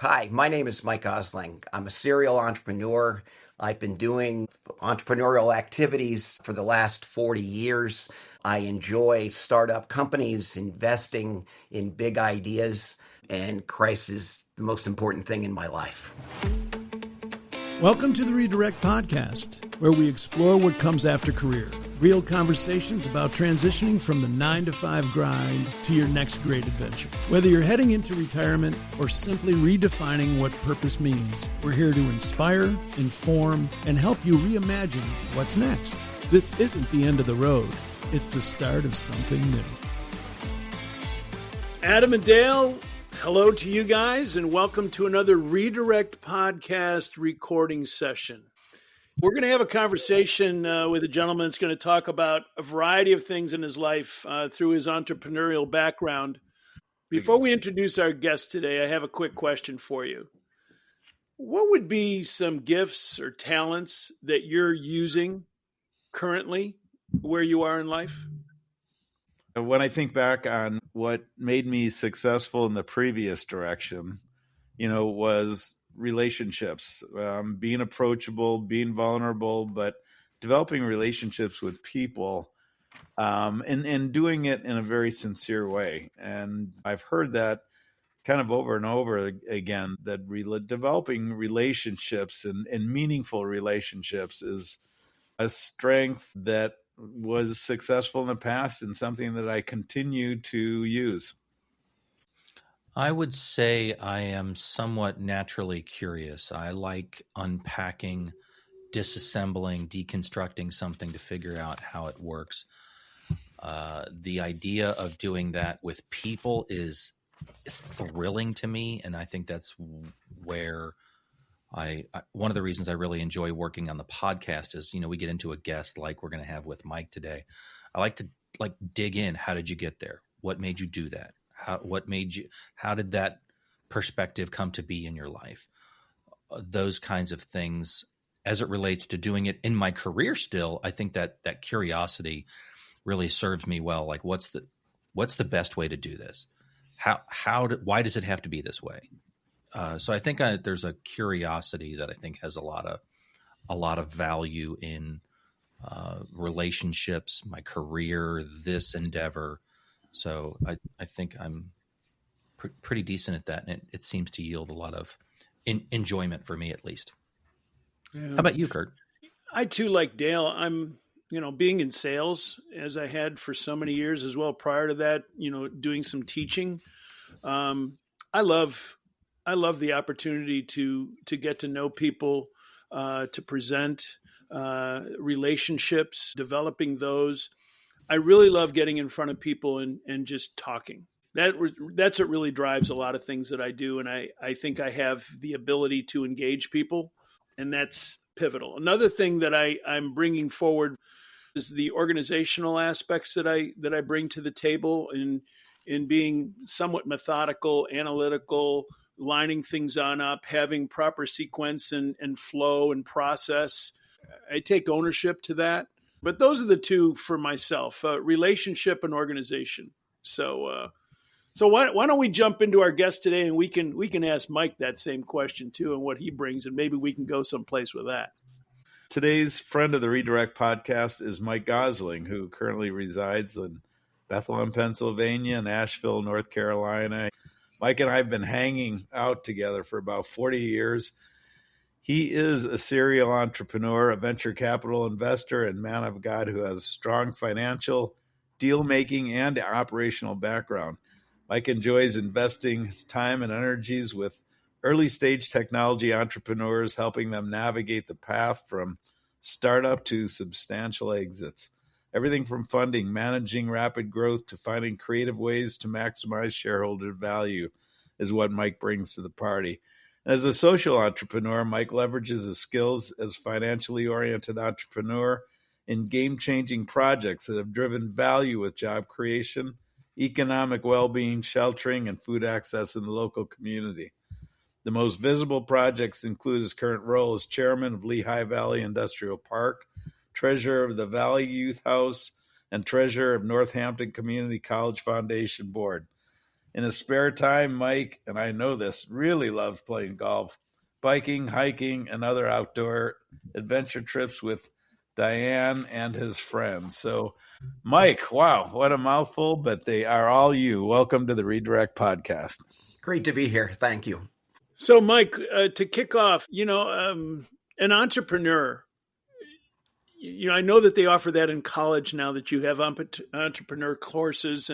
Hi, my name is Mike Gausling. I'm a serial entrepreneur. I've been doing entrepreneurial activities for the last 40 years. I enjoy startup companies, investing in big ideas, and Christ is the most important thing in my life. Welcome to the Redirect Podcast, where we explore what comes after career. Real conversations about transitioning from the 9-to-5 grind to your next great adventure. Whether you're heading into retirement or simply redefining what purpose means, we're here to inspire, inform, and help you reimagine what's next. This isn't the end of the road. It's the start of something new. Adam and Dale, hello to you guys, and welcome to another Redirect Podcast recording session. We're going to have a conversation with a gentleman that's going to talk about a variety of things in his life through his entrepreneurial background. Before we introduce our guest today, I have a quick question for you. What would be some gifts or talents that you're using currently where you are in life? When I think back on what made me successful in the previous direction, was relationships, being approachable, being vulnerable, but developing relationships with people, and doing it in a very sincere way. And I've heard that kind of over and over again, that developing relationships and meaningful relationships is a strength that was successful in the past and something that I continue to use. I would say I am somewhat naturally curious. I like unpacking, disassembling, deconstructing something to figure out how it works. The idea of doing that with people is thrilling to me, and I think that's where one of the reasons I really enjoy working on the podcast is, we get into a guest like we're going to have with Mike today. I like to dig in. How did you get there? What made you do that? How did that perspective come to be in your life? Those kinds of things as it relates to doing it in my career still, I think that curiosity really serves me well. Like what's the best way to do this? Why does it have to be this way? So I think there's a curiosity that I think has a lot of value in relationships, my career, this endeavor. So I think I'm pretty decent at that, and it seems to yield a lot of enjoyment for me, at least. Yeah. How about you, Curt? I too, like Dale, I'm being in sales as I had for so many years as well. Prior to that, doing some teaching. I love the opportunity to get to know people, to present relationships, developing those. I really love getting in front of people and just talking. That's what really drives a lot of things that I do. And I think I have the ability to engage people, and that's pivotal. Another thing that I'm bringing forward is the organizational aspects that I bring to the table in being somewhat methodical, analytical, lining things up, having proper sequence and flow and process. I take ownership to that. But those are the two for myself, relationship and organization. So why don't we jump into our guest today, and we can ask Mike that same question too, and what he brings, and maybe we can go someplace with that. Today's friend of the Redirect Podcast is Mike Gausling, who currently resides in Bethlehem, Pennsylvania, and Asheville, North Carolina. Mike and I have been hanging out together for about 40 years. He is a serial entrepreneur, a venture capital investor, and man of God who has strong financial, deal-making, and operational background. Mike enjoys investing his time and energies with early-stage technology entrepreneurs, helping them navigate the path from startup to substantial exits. Everything from funding, managing rapid growth, to finding creative ways to maximize shareholder value is what Mike brings to the party. As a social entrepreneur, Mike leverages his skills as a financially oriented entrepreneur in game-changing projects that have driven value with job creation, economic well-being, sheltering, and food access in the local community. The most visible projects include his current role as chairman of Lehigh Valley Industrial Park, treasurer of the Valley Youth House, and treasurer of Northampton Community College Foundation Board. In his spare time, Mike, and I know this, really loves playing golf, biking, hiking, and other outdoor adventure trips with Diane and his friends. So, Mike, wow, what a mouthful, but they are all you. Welcome to the Redirect Podcast. Great to be here. Thank you. So, Mike, to kick off, an entrepreneur, I know that they offer that in college now that you have entrepreneur courses,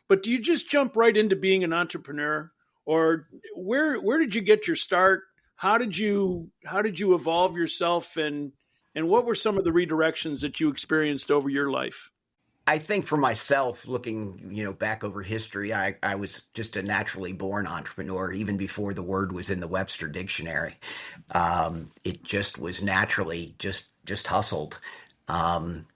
but do you just jump right into being an entrepreneur, or where did you get your start? How did you evolve yourself, and what were some of the redirections that you experienced over your life? I think for myself, looking, back over history, I was just a naturally born entrepreneur, even before the word was in the Webster Dictionary. It just was naturally just hustled from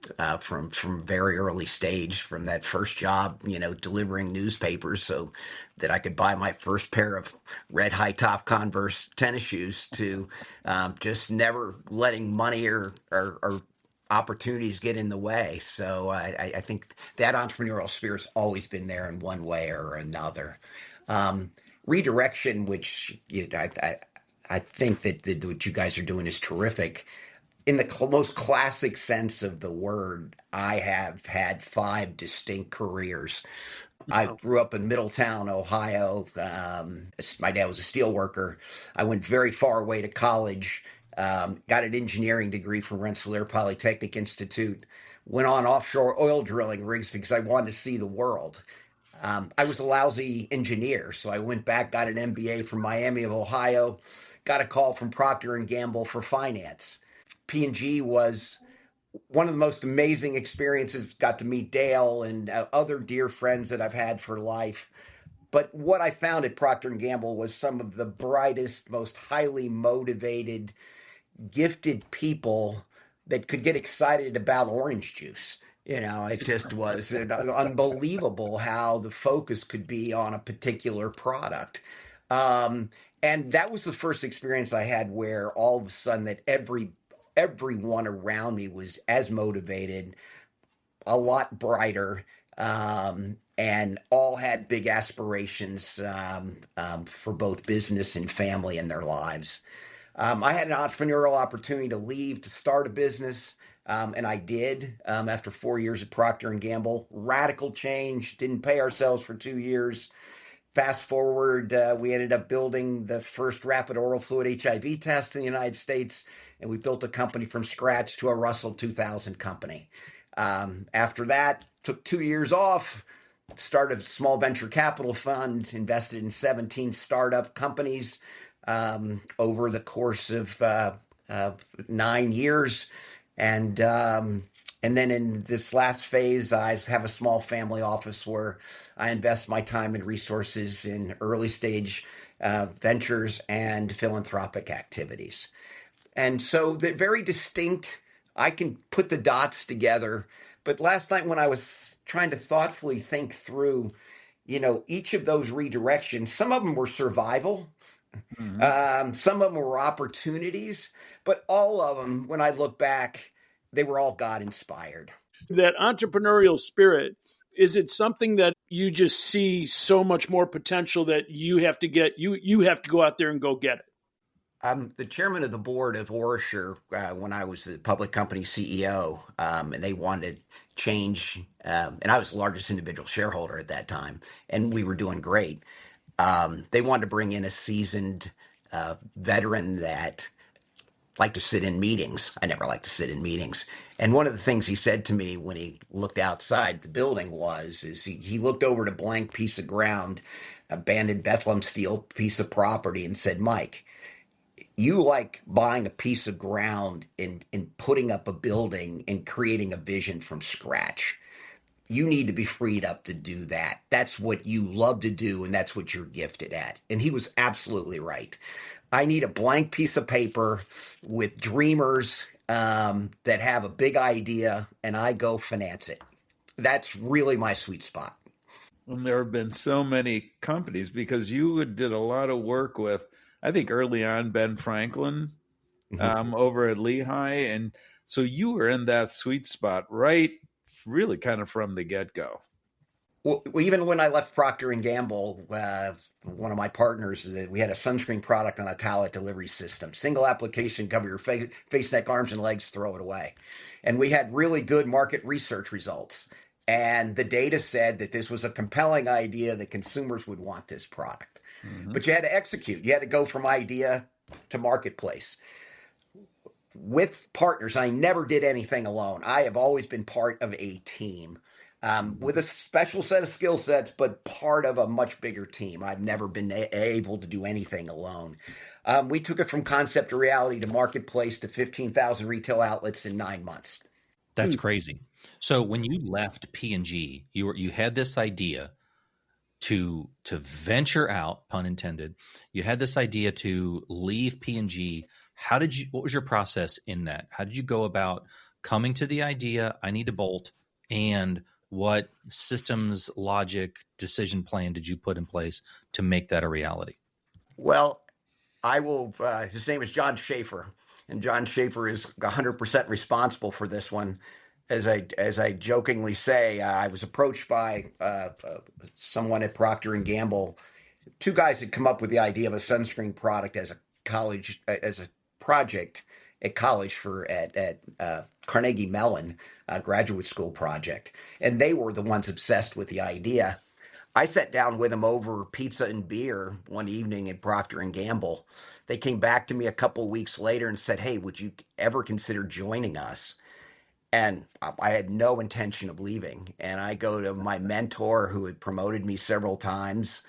very early stage, from that first job, delivering newspapers so that I could buy my first pair of red high top Converse tennis shoes, to just never letting money or opportunities get in the way. So I think that entrepreneurial spirit's always been there in one way or another. Redirection, which I think that what you guys are doing is terrific. In the most classic sense of the word, I have had 5 distinct careers. I grew up in Middletown, Ohio. My dad was a steel worker. I went very far away to college, got an engineering degree from Rensselaer Polytechnic Institute, went on offshore oil drilling rigs because I wanted to see the world. I was a lousy engineer, so I went back, got an MBA from Miami of Ohio, got a call from Procter & Gamble for finance. P&G was one of the most amazing experiences. Got to meet Dale and other dear friends that I've had for life. But what I found at Procter & Gamble was some of the brightest, most highly motivated, gifted people that could get excited about orange juice. It just was unbelievable how the focus could be on a particular product. Um, and that was the first experience I had where all of a sudden that everyone around me was as motivated, a lot brighter, and all had big aspirations for both business and family in their lives. I had an entrepreneurial opportunity to leave to start a business, and I did after 4 years at Procter and Gamble. Radical change. Didn't pay ourselves for 2 years. Fast forward, we ended up building the first rapid oral fluid HIV test in the United States, and we built a company from scratch to a Russell 2000 company. After that, took 2 years off, started a small venture capital fund, invested in 17 startup companies over the course of 9 years. And then in this last phase, I have a small family office where I invest my time and resources in early stage ventures and philanthropic activities. And so they're very distinct. I can put the dots together. But last night when I was trying to thoughtfully think through, each of those redirections, some of them were survival. Some of them were opportunities, but all of them, when I look back, they were all God inspired. That entrepreneurial spirit, is it something that you just see so much more potential that you have to you have to go out there and go get it? I'm the chairman of the board of Orasure when I was the public company CEO, and they wanted change. And I was the largest individual shareholder at that time, and we were doing great. They wanted to bring in a seasoned veteran that liked to sit in meetings. I never liked to sit in meetings. And one of the things he said to me when he looked outside the building is he looked over at a blank piece of ground, abandoned Bethlehem Steel piece of property, and said, Mike, you like buying a piece of ground and putting up a building and creating a vision from scratch. You need to be freed up to do that. That's what you love to do, and that's what you're gifted at. And he was absolutely right. I need a blank piece of paper with dreamers that have a big idea, and I go finance it. That's really my sweet spot. And there have been so many companies because you did a lot of work with, I think early on, Ben Franklin over at Lehigh. And so you were in that sweet spot, right? Really kind of from the get-go. Well, even when I left Procter and Gamble, one of my partners, we had a sunscreen product on a towelette delivery system. Single application, cover your face, neck, arms, and legs, throw it away. And we had really good market research results. And the data said that this was a compelling idea that consumers would want this product. Mm-hmm. But you had to execute. You had to go from idea to marketplace. With partners, I never did anything alone. I have always been part of a team with a special set of skill sets, but part of a much bigger team. I've never been able to do anything alone. We took it from concept to reality to marketplace to 15,000 retail outlets in 9 months. That's crazy. So when you left P&G, you had this idea to venture out, pun intended. You had this idea to leave P&G. What was your process in that? How did you go about coming to the idea, I need to bolt, and what systems, logic, decision plan did you put in place to make that a reality? Well, his name is John Schaefer, and John Schaefer is 100% responsible for this one. As I jokingly say, I was approached by someone at Procter and Gamble. Two guys had come up with the idea of a sunscreen product as a project at college at Carnegie Mellon graduate school project, and they were the ones obsessed with the idea. I sat down with them over pizza and beer one evening at Procter and Gamble. They came back to me a couple weeks later and said, "Hey, would you ever consider joining us?" And I had no intention of leaving. And I go to my mentor who had promoted me several times.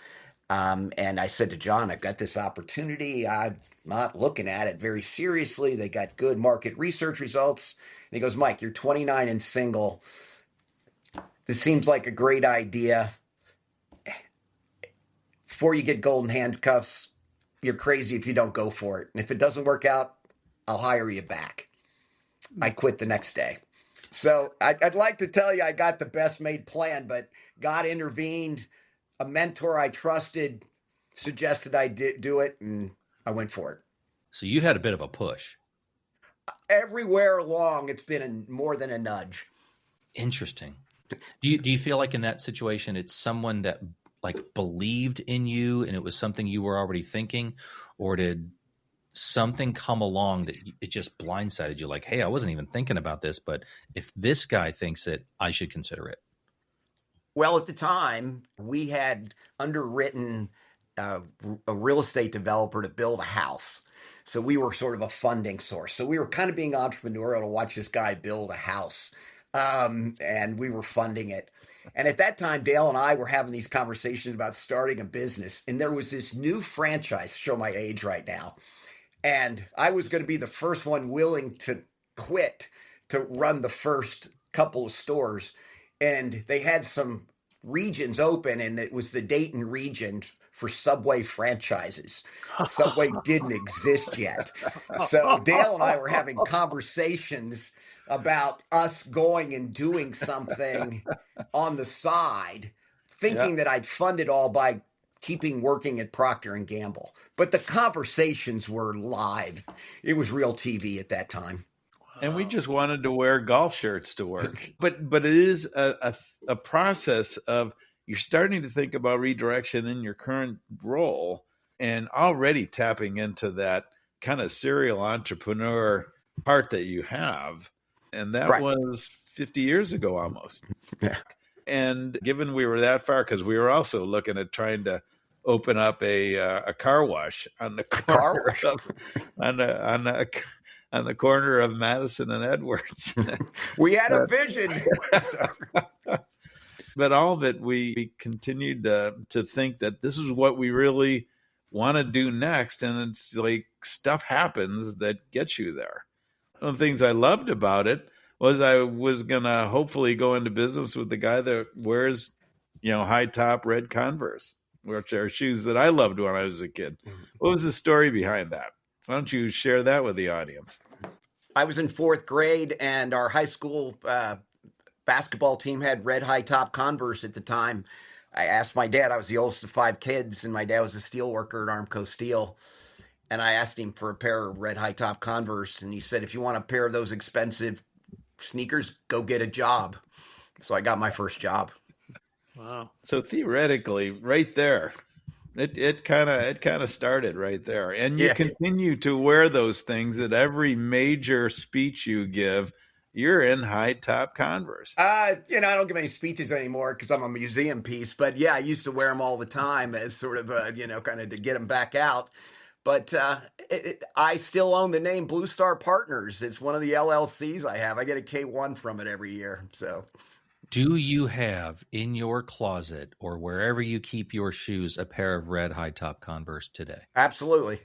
And I said to John, I've got this opportunity. I'm not looking at it very seriously. They got good market research results. And he goes, Mike, you're 29 and single. This seems like a great idea. Before you get golden handcuffs, you're crazy if you don't go for it. And if it doesn't work out, I'll hire you back. I quit the next day. So I'd like to tell you I got the best made plan, but God intervened. A mentor I trusted suggested I do it, and I went for it. So you had a bit of a push. Everywhere along, it's been more than a nudge. Interesting. Do you feel like in that situation, it's someone that like believed in you and it was something you were already thinking, or did something come along that it just blindsided you? Like, hey, I wasn't even thinking about this, but if this guy thinks it, I should consider it. Well, at the time, we had underwritten a real estate developer to build a house. So we were sort of a funding source. So we were kind of being entrepreneurial to watch this guy build a house. And we were funding it. And at that time, Dale and I were having these conversations about starting a business. And there was this new franchise, show my age right now. And I was going to be the first one willing to quit to run the first couple of stores. And they had some regions open, and it was the Dayton region for Subway franchises. Subway didn't exist yet. So Dale and I were having conversations about us going and doing something on the side, thinking that I'd fund it all by keeping working at Procter and Gamble. But the conversations were live. It was real TV at that time. And we just wanted to wear golf shirts to work. But it is a process of you're starting to think about redirection in your current role and already tapping into that kind of serial entrepreneur part that you have. And that was 50 years ago almost. Yeah. And given we were that far, because we were also looking at trying to open up a car wash on the corner on the corner of Madison and Edwards. We had a vision. But all of it, we continued to think that this is what we really want to do next. And it's like stuff happens that gets you there. One of the things I loved about it was I was going to hopefully go into business with the guy that wears, high top red Converse, which are shoes that I loved when I was a kid. What was the story behind that? Why don't you share that with the audience? I was in fourth grade, and our high school basketball team had red high top Converse at the time. I asked my dad, I was the oldest of 5 kids, and my dad was a steel worker at Armco Steel. And I asked him for a pair of red high top Converse, and he said, if you want a pair of those expensive sneakers, go get a job. So I got my first job. Wow. So theoretically, right there, it kind of started right there, and you Yeah. continue to wear those things at every major speech you give. You're in high top Converse. I don't give any speeches anymore because I'm a museum piece. But yeah, I used to wear them all the time as sort of, kind of to get them back out. But I still own the name Blue Star Partners. It's one of the LLCs I have. I get a K1 from it every year. So Do you have in your closet or wherever you keep your shoes a pair of red high top Converse today? absolutely.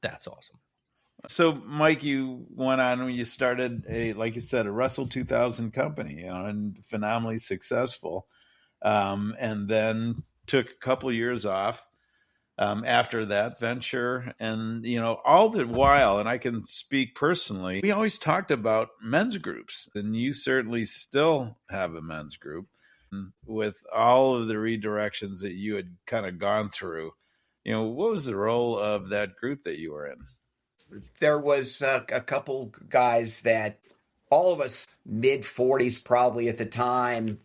That's awesome. So, Mike, you went on when you started like you said, a Russell 2000 company, and phenomenally successful, and then took a couple of years off after that venture, and all the while, and I can speak personally, we always talked about men's groups, and you certainly still have a men's group. With all of the redirections that you had kind of gone through, what was the role of that group that you were in? There was a couple guys that all of us mid 40s probably at the time,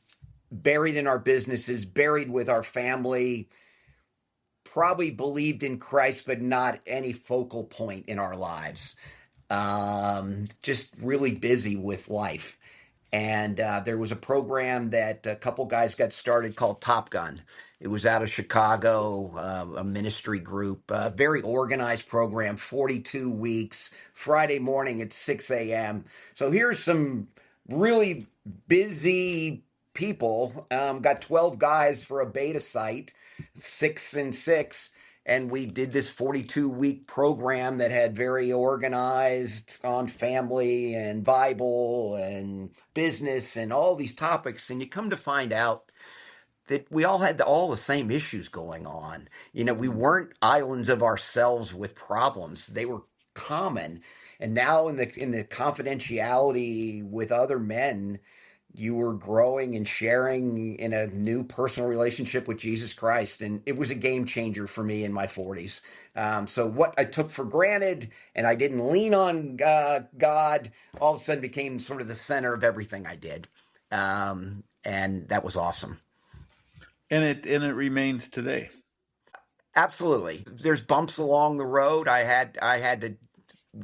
buried in our businesses, buried with our family, probably believed in Christ, but not any focal point in our lives. Just really busy with life. And there was a program that a couple guys got started called Top Gun. It was out of Chicago, a ministry group, very organized program, 42 weeks, Friday morning at 6 a.m. So here's some really busy people. Got 12 guys for a beta site, 6 and 6. And we did this 42-week program that had very organized on family and Bible and business and all these topics. And you come to find out that we all had all the same issues going on. We weren't islands of ourselves with problems. They were common. And now in the confidentiality with other men, you were growing and sharing in a new personal relationship with Jesus Christ. And it was a game changer for me in my 40s. So what I took for granted and I didn't lean on God, all of a sudden became sort of the center of everything I did. And that was awesome. And it remains today. Absolutely. There's bumps along the road. I had to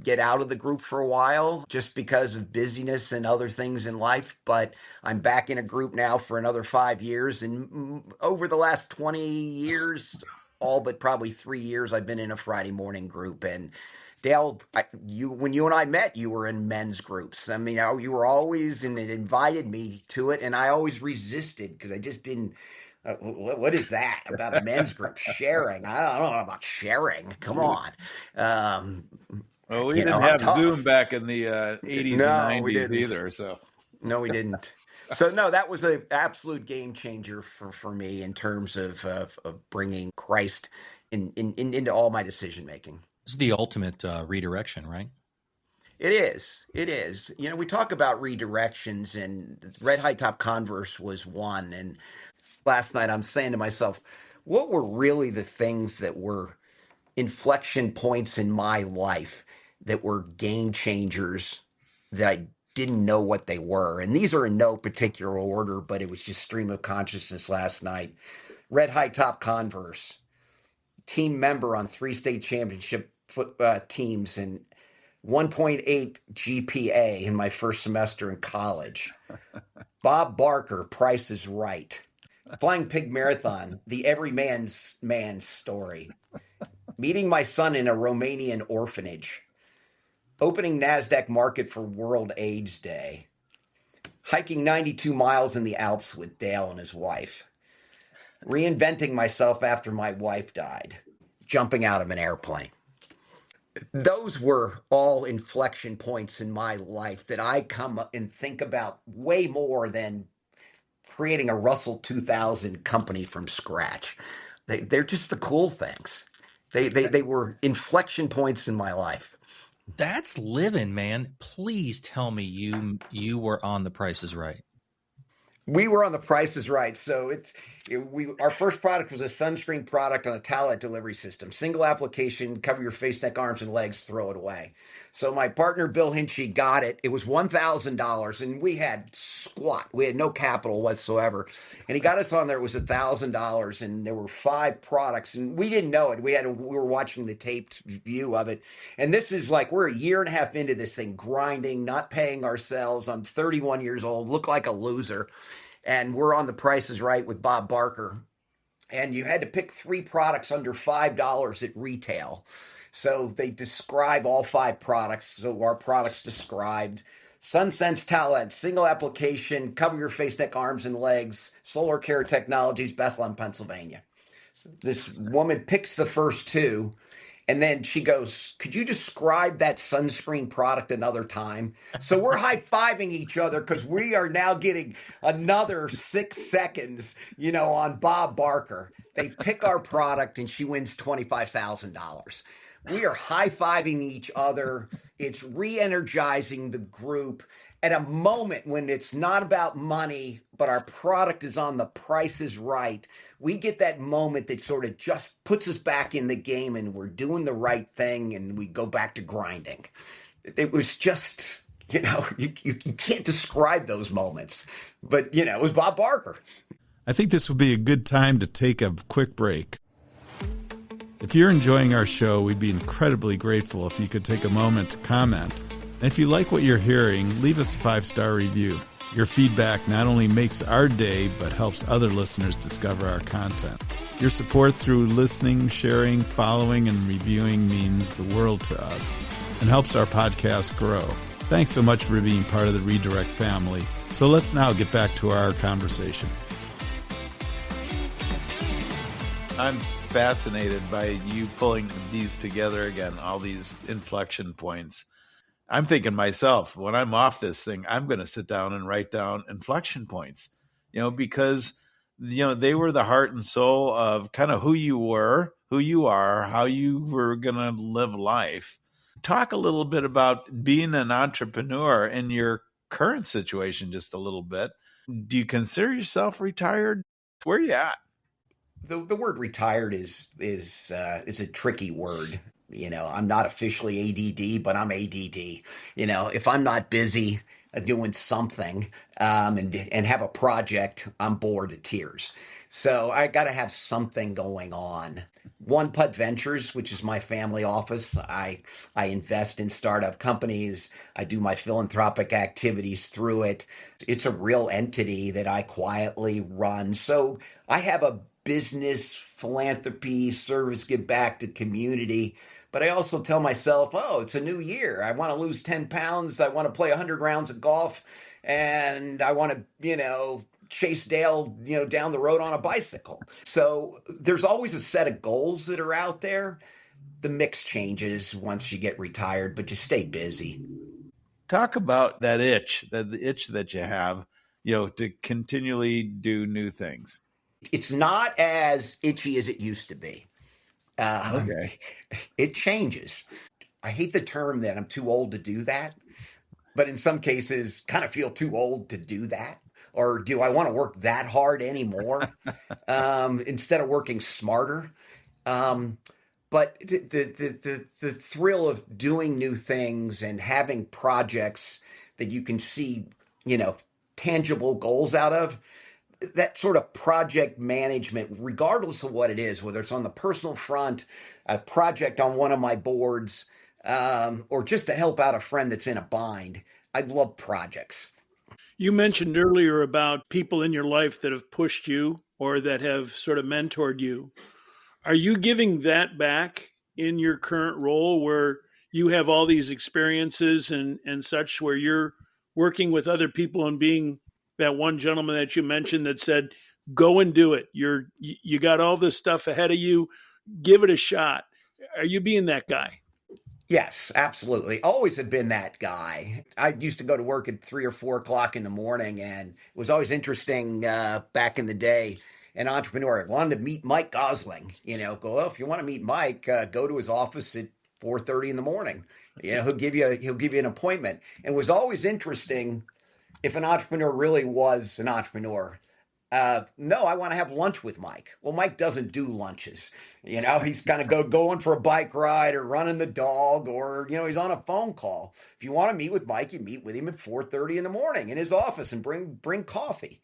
get out of the group for a while just because of busyness and other things in life, but I'm back in a group now for another 5 years. And over the last 20 years, all but probably 3 years, I've been in a Friday morning group. And Dale, when you and I met, you were in men's groups. I mean, you were always, and it invited me to it, and I always resisted because I just didn't. What is that about a men's group sharing? I don't know about sharing. Come on. Well, we didn't have Zoom back in the 80s and 90s either. So no, we didn't. So no, that was an absolute game changer for me in terms of bringing Christ into all my decision making. It's the ultimate redirection, right? It is. It is. We talk about redirections, and Red High Top Converse was one. And last night I'm saying to myself, what were really the things that were inflection points in my life that were game changers that I didn't know what they were? And these are in no particular order, but it was just stream of consciousness last night. Red High Top Converse, team member on 3 state championship teams, and 1.8 GPA in my first semester in college. Bob Barker, Price is Right. Flying Pig Marathon, the everyman's man's story. Meeting my son in a Romanian orphanage. Opening NASDAQ market for World AIDS Day. Hiking 92 miles in the Alps with Dale and his wife. Reinventing myself after my wife died. Jumping out of an airplane. Those were all inflection points in my life that I come and think about way more than creating a Russell 2000 company from scratch. They're just the cool things. They were inflection points in my life. That's living, man. Please tell me you were on The Price is Right. We were on The Price is Right. So our first product was a sunscreen product on a towelette delivery system. Single application, cover your face, neck, arms, and legs, throw it away. So my partner Bill Hinchy got it. It was $1,000, and we had squat. We had no capital whatsoever, and he got us on there. It was $1,000, and there were 5 products, and we didn't know it. We were watching the taped view of it, and this is like we're a year and a half into this thing, grinding, not paying ourselves. I'm 31 years old, look like a loser, and we're on The Price is Right with Bob Barker. And you had to pick 3 products under $5 at retail. So they describe all 5 products. So our products described SunSense Talent, single application, cover your face, neck, arms, and legs, Solar Care Technologies, Bethlehem, Pennsylvania. This woman picks the first 2, and then she goes, could you describe that sunscreen product another time? So we're high-fiving each other because we are now getting another 6 seconds, on Bob Barker. They pick our product and she wins $25,000. We are high-fiving each other. It's re-energizing the group at a moment when it's not about money, but our product is on The Price is Right. We get that moment that sort of just puts us back in the game and we're doing the right thing and we go back to grinding. It was just, you can't describe those moments, but, it was Bob Barker. I think this would be a good time to take a quick break. If you're enjoying our show, we'd be incredibly grateful if you could take a moment to comment. And if you like what you're hearing, leave us a 5-star review. Your feedback not only makes our day, but helps other listeners discover our content. Your support through listening, sharing, following, and reviewing means the world to us and helps our podcast grow. Thanks so much for being part of the Redirect family. So let's now get back to our conversation. I'm fascinated by you pulling these together again, all these inflection points. I'm thinking myself, when I'm off this thing, I'm going to sit down and write down inflection points, because, they were the heart and soul of kind of who you were, who you are, how you were going to live life. Talk a little bit about being an entrepreneur in your current situation, just a little bit. Do you consider yourself retired? Where are you at? The word retired is a tricky word. I'm not officially ADD, but I'm ADD. If I'm not busy doing something and have a project, I'm bored to tears. So I got to have something going on. One Putt Ventures, which is my family office, I invest in startup companies. I do my philanthropic activities through it. It's a real entity that I quietly run. So I have a business, philanthropy, service, give back to community. But I also tell myself, oh, it's a new year. I want to lose 10 pounds. I want to play 100 rounds of golf. And I want to, chase Dale, down the road on a bicycle. So there's always a set of goals that are out there. The mix changes once you get retired, but just stay busy. Talk about that itch, the itch that you have, to continually do new things. It's not as itchy as it used to be. Okay. It changes. I hate the term that I'm too old to do that, but in some cases kind of feel too old to do that. Or do I want to work that hard anymore instead of working smarter? But the thrill of doing new things and having projects that you can see, tangible goals out of, that sort of project management, regardless of what it is, whether it's on the personal front, a project on one of my boards, or just to help out a friend that's in a bind. I love projects. You mentioned earlier about people in your life that have pushed you or that have sort of mentored you. Are you giving that back in your current role where you have all these experiences and such, where you're working with other people and being that one gentleman that you mentioned that said, go and do it. You got all this stuff ahead of you. Give it a shot. Are you being that guy? Yes, absolutely. Always have been that guy. I used to go to work at 3 or 4 o'clock in the morning, and it was always interesting back in the day. An entrepreneur, I wanted to meet Mike Gausling. Well, if you want to meet Mike, go to his office at 4:30 in the morning. He'll give you an appointment. And it was always interesting if an entrepreneur really was an entrepreneur, no, I want to have lunch with Mike. Well, Mike doesn't do lunches. He's kind of going for a bike ride or running the dog, or he's on a phone call. If you want to meet with Mike, you meet with him at 4:30 in the morning in his office and bring coffee.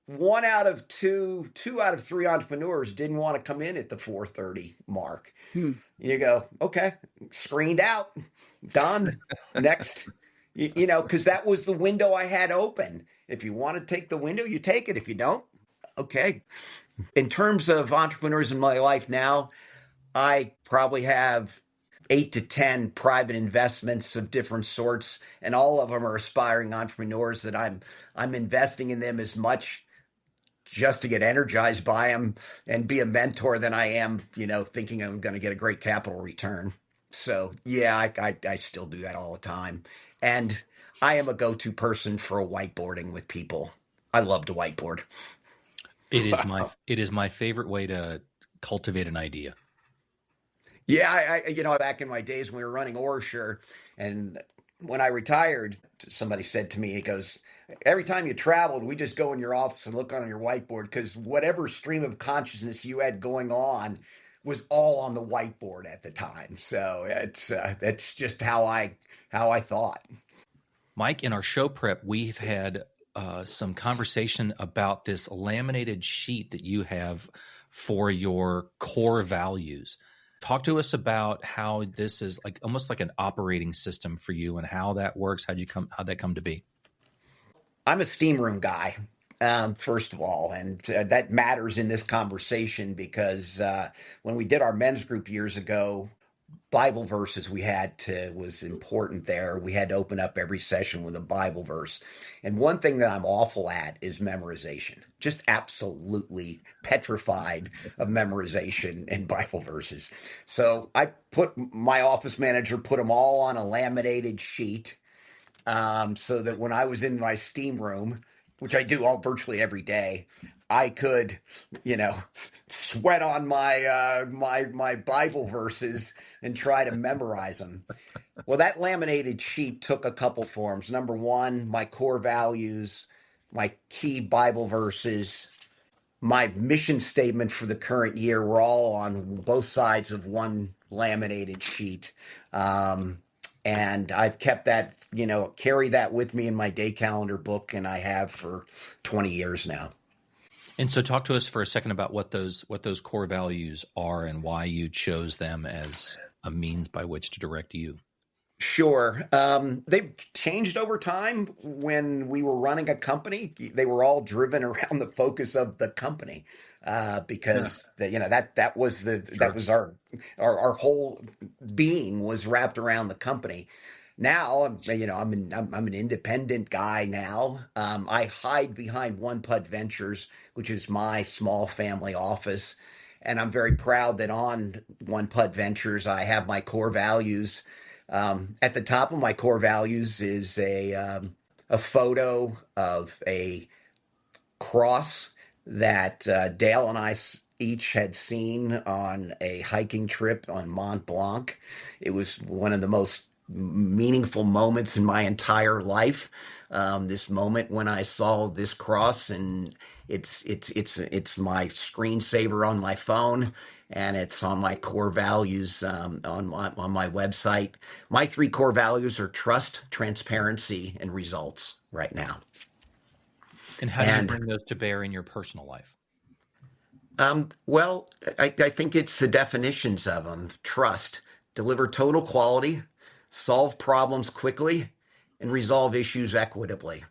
One out of two out of three entrepreneurs didn't want to come in at the 4:30 mark. You go, okay, screened out, done, next. Because that was the window I had open. If you want to take the window, you take it. If you don't, okay. In terms of entrepreneurs in my life now, I probably have 8 to 10 private investments of different sorts, and all of them are aspiring entrepreneurs that I'm investing in them as much just to get energized by them and be a mentor than I am, thinking I'm going to get a great capital return. So yeah, I still do that all the time. And I am a go-to person for whiteboarding with people. I love to whiteboard. It is my favorite way to cultivate an idea. Yeah, back in my days when we were running Orshire, and when I retired, somebody said to me, he goes, every time you traveled, we just go in your office and look on your whiteboard, because whatever stream of consciousness you had going on was all on the whiteboard at the time. So that's just how I thought. Mike, in our show prep, we've had some conversation about this laminated sheet that you have for your core values. Talk to us about how this is almost like an operating system for you and how that works. How'd that come to be? I'm a steam room guy, first of all, and that matters in this conversation because when we did our men's group years ago, Bible verses was important there. We had to open up every session with a Bible verse. And one thing that I'm awful at is memorization. Just absolutely petrified of memorization and Bible verses. So my office manager put them all on a laminated sheet, so that when I was in my steam room, which I do virtually every day, I could, sweat on my Bible verses and try to memorize them. Well, that laminated sheet took a couple forms. Number one, my core values, my key Bible verses, my mission statement for the current year were all on both sides of one laminated sheet. And I've kept that, carry that with me in my day calendar book, and I have for 20 years now. And so talk to us for a second about what those core values are and why you chose them as a means by which to direct you. Sure. They've changed over time. When we were running a company, they were all driven around the focus of the company, because that was our whole being was wrapped around the company. Now, I'm an independent guy now. I hide behind One Putt Ventures, which is my small family office, and I'm very proud that on One Putt Ventures I have my core values. At the top of my core values is a photo of a cross that Dale and I each had seen on a hiking trip on Mont Blanc. It was one of the most meaningful moments in my entire life. This moment when I saw this cross, and it's my screensaver on my phone, and it's on my core values on my website. My 3 core values are trust, transparency, and results right now. And how do you bring those to bear in your personal life? Well, I think it's the definitions of them. Trust, deliver total quality, solve problems quickly, and resolve issues equitably.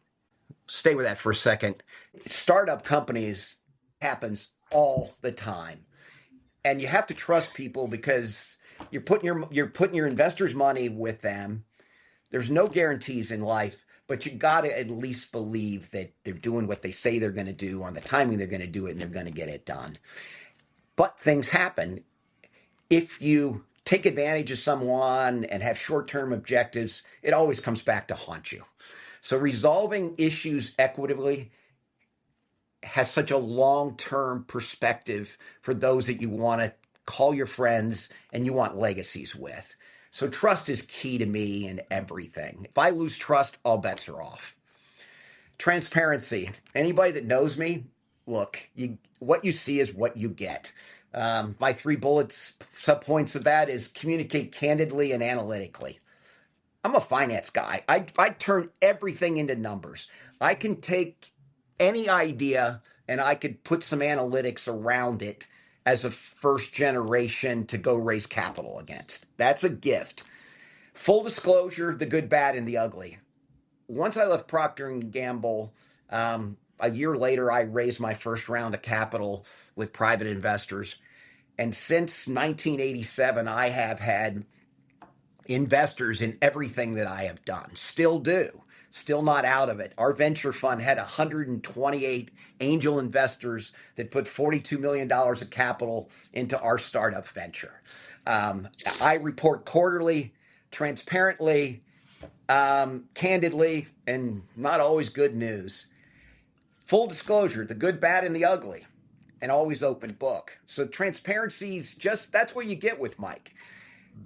Stay with that for a second. Startup companies happens all the time. And you have to trust people because you're putting your investors' money with them. There's no guarantees in life, but you got to at least believe that they're doing what they say they're going to do on the timing they're going to do it, and they're going to get it done. But things happen. If you take advantage of someone and have short-term objectives, it always comes back to haunt you. So resolving issues equitably has such a long-term perspective for those that you want to call your friends and you want legacies with. So trust is key to me in everything. If I lose trust, all bets are off. Transparency. Anybody that knows me, look, what you see is what you get. My three bullets, subpoints of that is communicate candidly and analytically. I'm a finance guy. I turn everything into numbers. I can take any idea and I could put some analytics around it as a first generation to go raise capital against. That's a gift. Full disclosure, the good, bad, and the ugly. Once I left Procter and Gamble, a year later, I raised my first round of capital with private investors. And since 1987, I have had investors in everything that I have done. Still do. Still not out of it. Our venture fund had 128 angel investors that put $42 million of capital into our startup venture. I report quarterly, transparently, candidly, and not always good news. Full disclosure, the good, bad, and the ugly, and always open book. So transparency's just, that's what you get with Mike.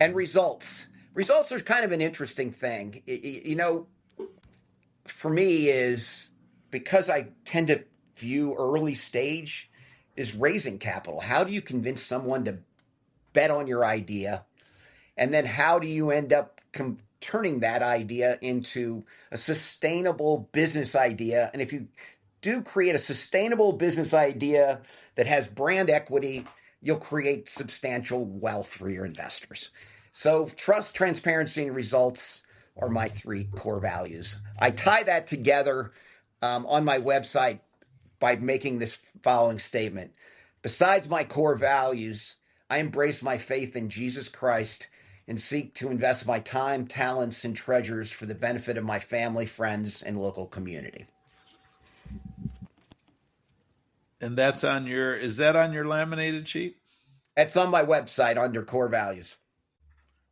And results. Results are kind of an interesting thing. For me is because I tend to view early stage is raising capital. How do you convince someone to bet on your idea? And then how do you end up turning that idea into a sustainable business idea? And if you do create a sustainable business idea that has brand equity, you'll create substantial wealth for your investors. So trust, transparency, and results are my three core values. I tie that together on my website by making this following statement. Besides my core values, I embrace my faith in Jesus Christ and seek to invest my time, talents, and treasures for the benefit of my family, friends, and local community. And that's on your, is that on your laminated sheet? That's on my website under core values.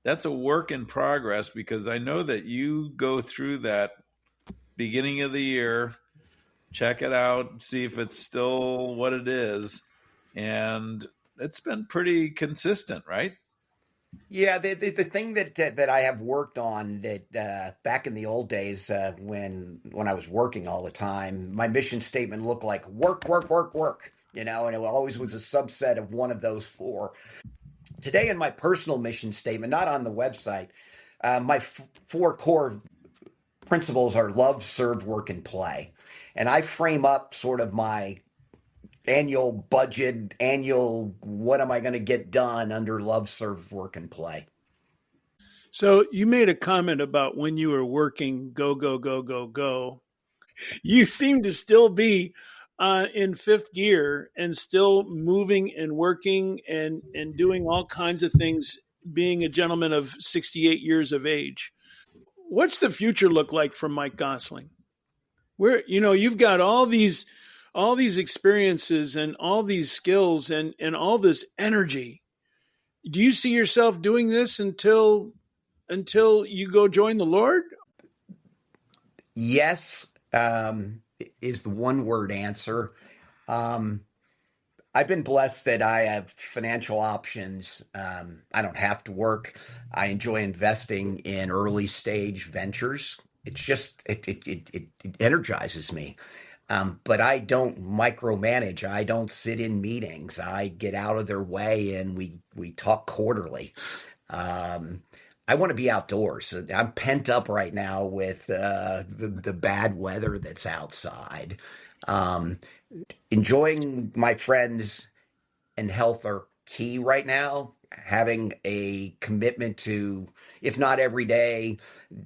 That's a work in progress because I know that you go through that beginning of the year, check it out, see if it's still what it is. And it's been pretty consistent, right? Yeah, the thing that I have worked on that back in the old days when I was working all the time, my mission statement looked like work, work, work, work, and it always was a subset of one of those four. Today, in my personal mission statement, not on the website, my four core principles are love, serve, work, and play, and I frame up sort of my annual budget, what am I going to get done under love, serve, work, and play. So you made a comment about when you were working, go, go, go, go, go. You seem to still be in fifth gear and still moving and working and doing all kinds of things, being a gentleman of 68 years of age. What's the future look like for Mike Gausling? Where, you've got all these experiences and all these skills and all this energy. Do you see yourself doing this until you go join the Lord? Yes, is the one word answer. I've been blessed that I have financial options. I don't have to work. I enjoy investing in early stage ventures. It's just, it energizes me. But I don't micromanage. I don't sit in meetings. I get out of their way and we talk quarterly. I want to be outdoors. I'm pent up right now with the bad weather that's outside. Enjoying my friends and health are key right now. Having a commitment to, if not every day,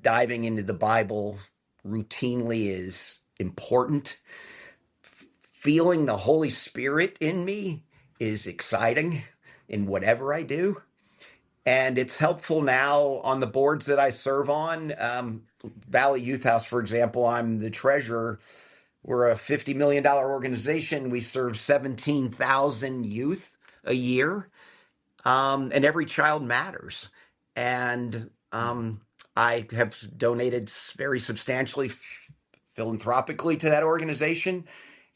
diving into the Bible routinely is important. Feeling the Holy Spirit in me is exciting in whatever I do. And it's helpful now on the boards that I serve on. Valley Youth House, for example, I'm the treasurer. We're a $50 million organization. We serve 17,000 youth a year. And every child matters. And I have donated very substantially philanthropically to that organization.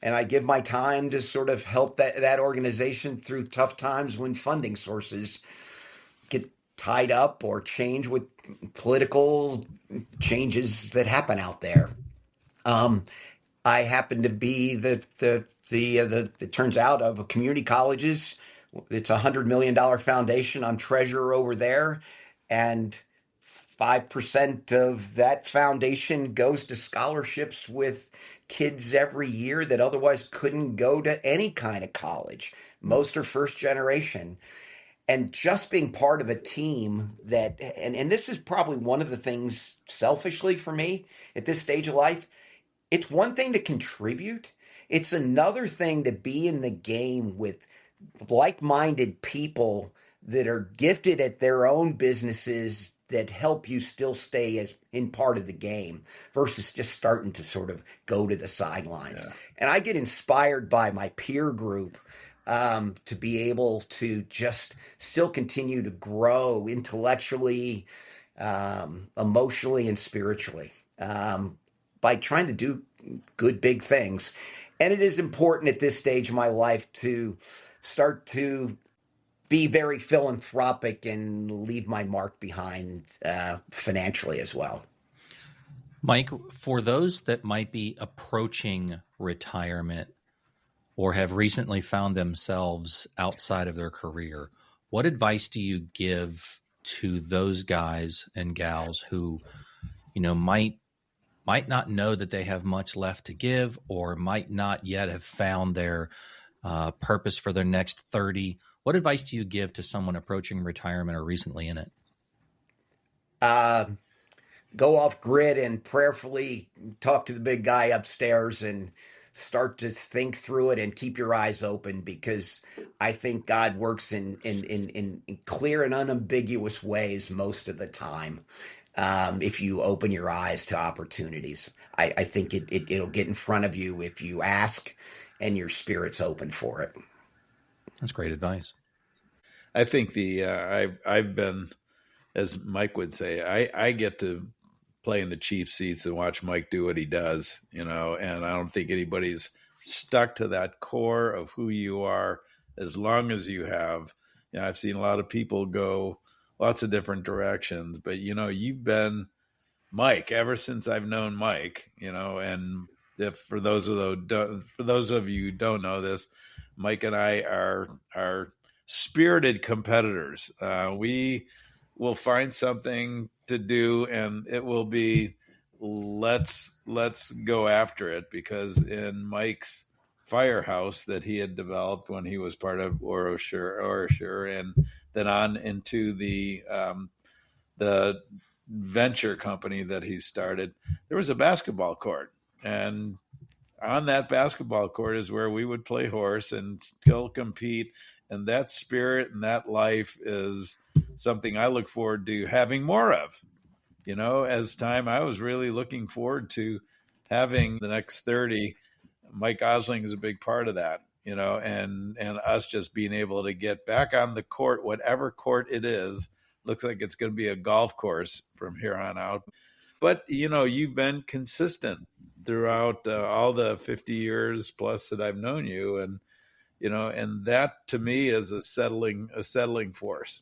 And I give my time to sort of help that organization through tough times when funding sources get tied up or change with political changes that happen out there. I happen to be it turns out, of a community colleges. It's $100 million foundation. I'm treasurer over there, and 5% of that foundation goes to scholarships with kids every year that otherwise couldn't go to any kind of college. Most are first generation. And just being part of a team and this is probably one of the things selfishly for me at this stage of life. It's one thing to contribute. It's another thing to be in the game with like-minded people that are gifted at their own businesses that help you still stay as in part of the game versus just starting to sort of go to the sidelines. Yeah. And I get inspired by my peer group to be able to just still continue to grow intellectually, emotionally, and spiritually by trying to do good, big things. And it is important at this stage of my life to start to be very philanthropic and leave my mark behind financially as well. Mike, for those that might be approaching retirement or have recently found themselves outside of their career, what advice do you give to those guys and gals who, might not know that they have much left to give or might not yet have found their purpose for their next 30? What advice do you give to someone approaching retirement or recently in it? Go off grid and prayerfully talk to the big guy upstairs and start to think through it and keep your eyes open, because I think God works in clear and unambiguous ways most of the time. If you open your eyes to opportunities, I think it'll get in front of you if you ask and your spirit's open for it. That's great advice. I think I've been, as Mike would say, I get to play in the cheap seats and watch Mike do what he does, and I don't think anybody's stuck to that core of who you are as long as you have. I've seen a lot of people go lots of different directions, but you've been Mike ever since I've known Mike, and for those of you who don't know this, Mike and I are spirited competitors. We will find something to do, and it will be let's go after it, because in Mike's firehouse that he had developed when he was part of OraSure, and then on into the venture company that he started, there was a basketball court, and on that basketball court is where we would play horse and still compete. And that spirit and that life is something I look forward to having more of. As time, I was really looking forward to having the next 30. Mike Gausling is a big part of that, and us just being able to get back on the court, whatever court it is. Looks like it's going to be a golf course from here on out. But, you've been consistent throughout all the 50 years plus that I've known you. And that to me is a settling force.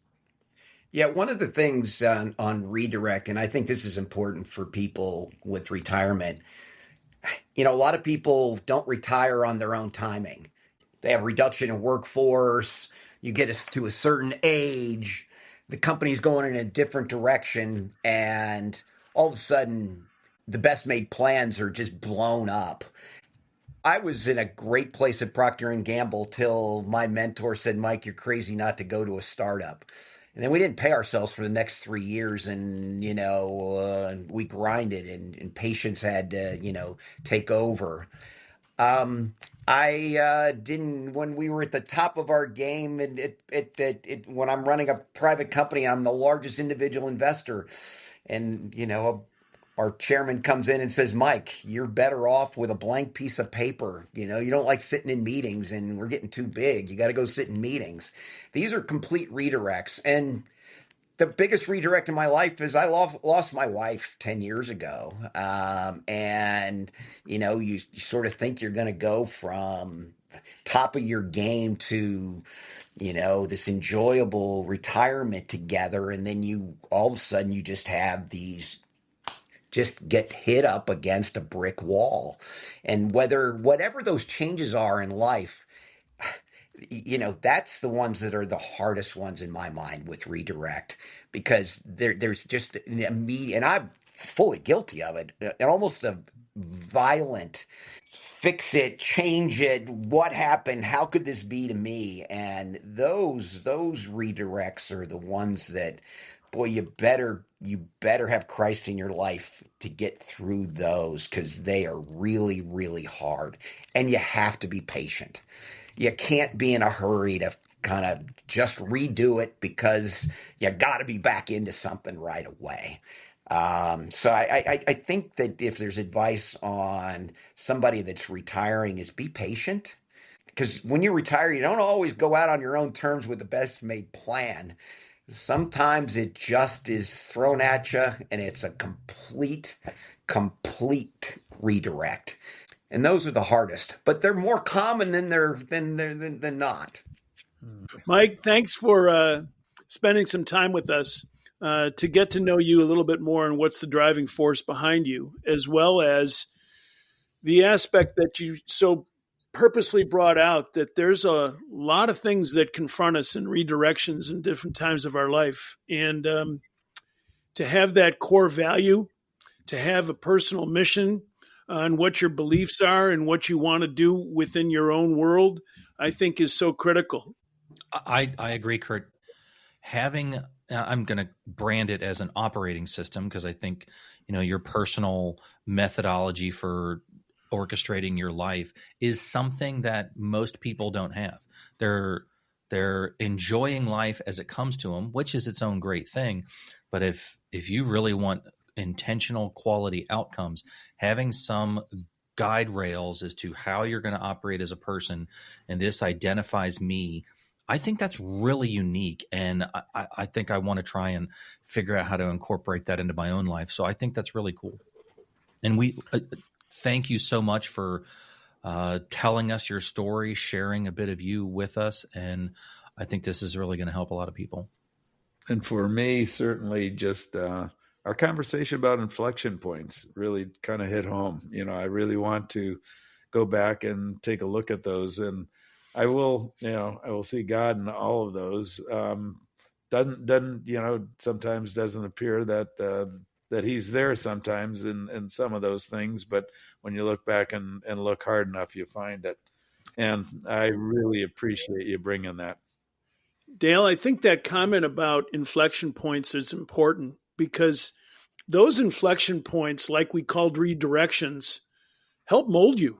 Yeah, one of the things on redirect, and I think this is important for people with retirement, a lot of people don't retire on their own timing. They have reduction in workforce. You get us to a certain age, the company's going in a different direction, and all of a sudden, the best made plans are just blown up. I was in a great place at Procter & Gamble till my mentor said, Mike, you're crazy not to go to a startup. And then we didn't pay ourselves for the next 3 years, and, we grinded, and patience had to, take over. I didn't, when we were at the top of our game, and when I'm running a private company, I'm the largest individual investor. And, our chairman comes in and says, Mike, you're better off with a blank piece of paper. You don't like sitting in meetings, and we're getting too big. You got to go sit in meetings. These are complete redirects. And the biggest redirect in my life is I lost my wife 10 years ago. And, you sort of think you're going to go from top of your game to, this enjoyable retirement together. And then all of a sudden you just have these just get hit up against a brick wall. And whatever those changes are in life, that's the ones that are the hardest ones in my mind with redirect, because there's just an immediate, and I'm fully guilty of it, and almost a violent fix it, change it, what happened, how could this be to me? And those redirects are the ones that, boy, you better have Christ in your life to get through those, because they are really, really hard, and you have to be patient. You can't be in a hurry to kind of just redo it, because you got to be back into something right away. So I think that if there's advice on somebody that's retiring, is be patient. Because when you retire, you don't always go out on your own terms with the best made plan. Sometimes it just is thrown at you, and it's a complete redirect. And those are the hardest, but they're more common than not. Mike, thanks for spending some time with us to get to know you a little bit more and what's the driving force behind you, as well as the aspect that you so purposely brought out, that there's a lot of things that confront us in redirections in different times of our life. And to have that core value, to have a personal mission on what your beliefs are and what you want to do within your own world, I think is so critical. I agree, Curt. I'm going to brand it as an operating system, because I think, your personal methodology for orchestrating your life is something that most people don't have. They're enjoying life as it comes to them, which is its own great thing. But if you really want intentional quality outcomes, having some guide rails as to how you're going to operate as a person, and this identifies me, I think that's really unique. And I think I want to try and figure out how to incorporate that into my own life. So I think that's really cool. And we thank you so much for telling us your story, sharing a bit of you with us. And I think this is really going to help a lot of people. And for me, certainly just our conversation about inflection points really kind of hit home. I really want to go back and take a look at those, and I will see God in all of those. Sometimes doesn't appear that he's there sometimes in some of those things, but when you look back and look hard enough, you find it. And I really appreciate you bringing that. Dale, I think that comment about inflection points is important, because those inflection points, like we called redirections, help mold you.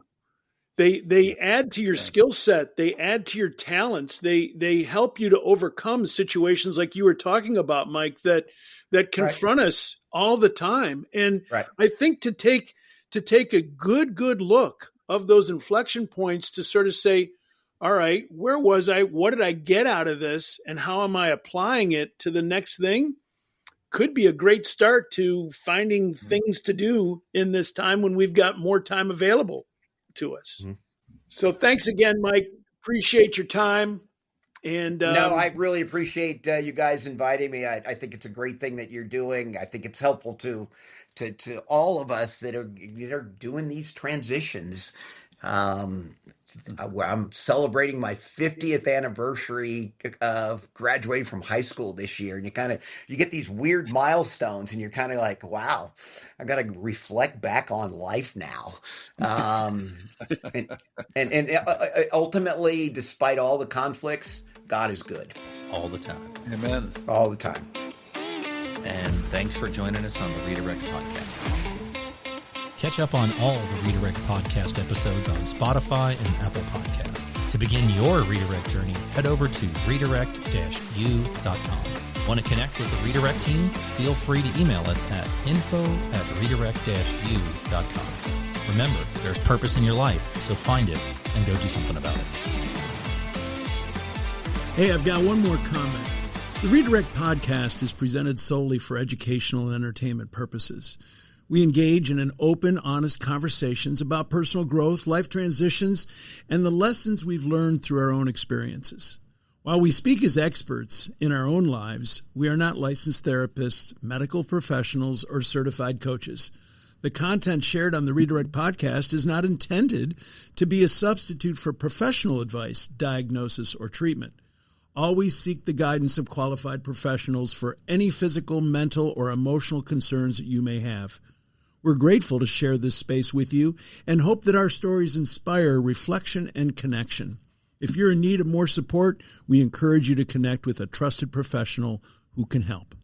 They add to your skill set. They add to your talents. They help you to overcome situations like you were talking about, Mike, that confront us all the time. And I think to take a good look of those inflection points, to sort of say, all right, where was I? What did I get out of this? And how am I applying it to the next thing? Could be a great start to finding things to do in this time when we've got more time available to us. Mm-hmm. So thanks again, Mike. Appreciate your time. And no, I really appreciate you guys inviting me. I think it's a great thing that you're doing. I think it's helpful to all of us that are doing these transitions. I'm celebrating my 50th anniversary of graduating from high school this year. And you get these weird milestones, and you're kind of like, wow, I got to reflect back on life now. And ultimately, despite all the conflicts, God is good. All the time. Amen. All the time. And thanks for joining us on the Redirect Podcast. Catch up on all the Redirect Podcast episodes on Spotify and Apple Podcast. To begin your redirect journey, head over to redirect-u.com. Want to connect with the Redirect team? Feel free to email us at info@redirect-u.com. Remember, there's purpose in your life, so find it and go do something about it. Hey, I've got one more comment. The Redirect Podcast is presented solely for educational and entertainment purposes. We engage in an open, honest conversations about personal growth, life transitions, and the lessons we've learned through our own experiences. While we speak as experts in our own lives, we are not licensed therapists, medical professionals, or certified coaches. The content shared on the Redirect podcast is not intended to be a substitute for professional advice, diagnosis, or treatment. Always seek the guidance of qualified professionals for any physical, mental, or emotional concerns that you may have. We're grateful to share this space with you and hope that our stories inspire reflection and connection. If you're in need of more support, we encourage you to connect with a trusted professional who can help.